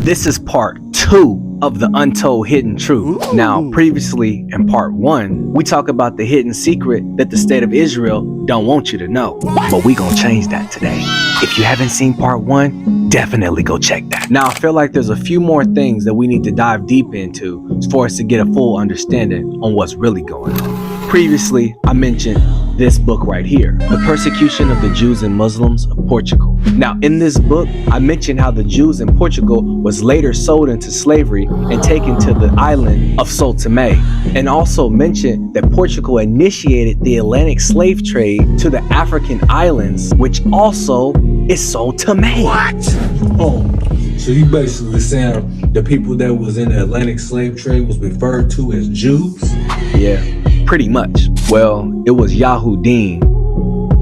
This is part 2 of the Untold Hidden Truth. Ooh. Now, previously in part 1, we talk about the hidden secret that the state of Israel don't want you to know. But we gonna change that today. If you haven't seen part 1, definitely go check that. Now, I feel like there's a few more things that we need to dive deep into for us to get a full understanding on what's really going on. Previously, I mentioned this book right here, The Persecution of the Jews and Muslims of Portugal. Now, in this book, I mentioned how the Jews in Portugal was later sold into slavery and taken to the island of São Tomé, and also mentioned that Portugal initiated the Atlantic slave trade to the African islands, which also is São Tomé. What? Oh, so you basically saying the people that was in the Atlantic slave trade was referred to as Jews? Yeah, pretty much. Well, it was Yahudim,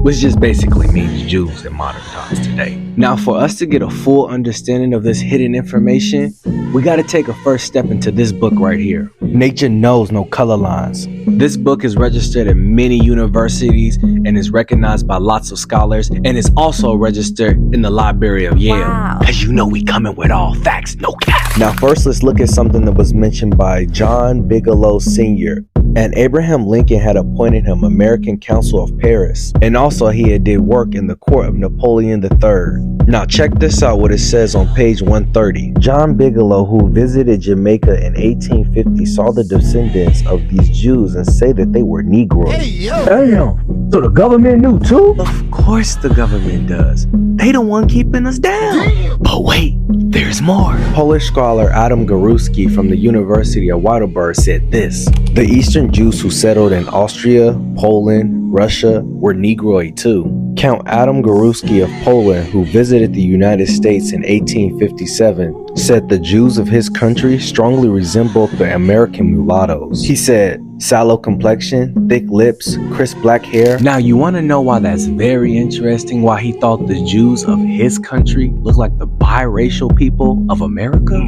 which just basically means Jews in modern times today. Now, for us to get a full understanding of this hidden information, we got to take a first step into this book right here. Nature Knows No Color Lines. This book is registered at many universities and is recognized by lots of scholars, and is also registered in the Library of Yale. Wow. Cause you know we coming with all facts, no cap. Now, first let's look at something that was mentioned by John Bigelow Sr. And Abraham Lincoln had appointed him American Consul of Paris, and also he had did work in the court of Napoleon III. Now check this out, what it says on page 130. John Bigelow, who visited Jamaica in 1850, saw the descendants of these Jews and say that they were Negroes. Hey, yo. Damn, so the government knew too? Of course the government does. They the one keeping us down. Damn. But wait, there's more. Polish scholar Adam Garuski from the University of Heidelberg said this: the Eastern Jews who settled in Austria, Poland, Russia were Negroid too. Count Adam Garuski of Poland, who visited the United States in 1857, said the Jews of his country strongly resembled the American mulattoes. He said, sallow complexion, thick lips, crisp black hair. Now, you want to know why that's very interesting, why he thought the Jews of his country looked like the biracial people of America?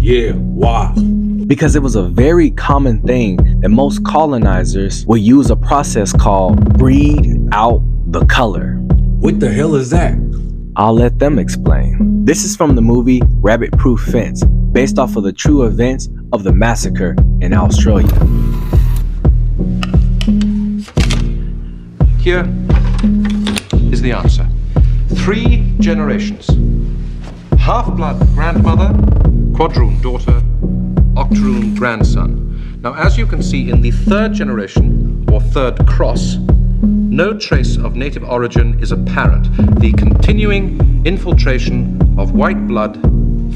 Yeah, why? Because it was a very common thing that most colonizers would use a process called breed out the color. What the hell is that? I'll let them explain. This is from the movie Rabbit Proof Fence, based off of the true events of the massacre in Australia. Here is the answer. 3 generations. Half-blood grandmother, quadroon daughter, octoroon grandson. Now, as you can see in the 3rd generation, or 3rd cross, no trace of native origin is apparent. The continuing infiltration of white blood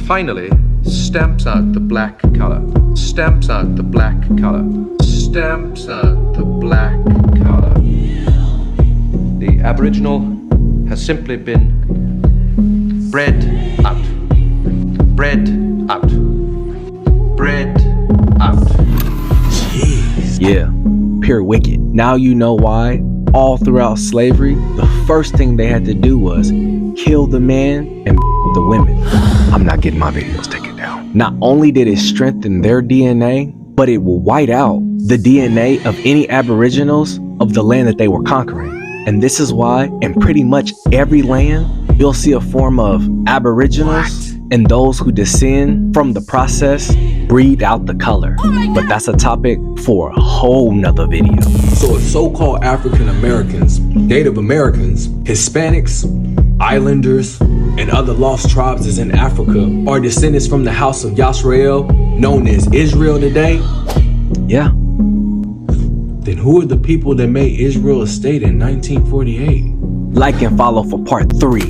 finally stamps out the black color. Stamps out the black color. Stamps out the black color. The Aboriginal has simply been bred out. Bred out. Bred out. Jeez. Yeah, pure wicked. Now you know why all throughout slavery, the first thing they had to do was kill the man and the women. I'm not getting my videos taken down. Not only did it strengthen their DNA, but it will white out the DNA of any Aboriginals of the land that they were conquering. And this is why in pretty much every land, you'll see a form of Aboriginals and those who descend from the process breed out the color. But that's a topic for a whole nother video. So if so-called African Americans, Native Americans, Hispanics, Islanders, and other lost tribes is in Africa are descendants from the house of Yisrael, known as Israel today, Yeah, then who are the people that made Israel a state in 1948? like and follow for part 3.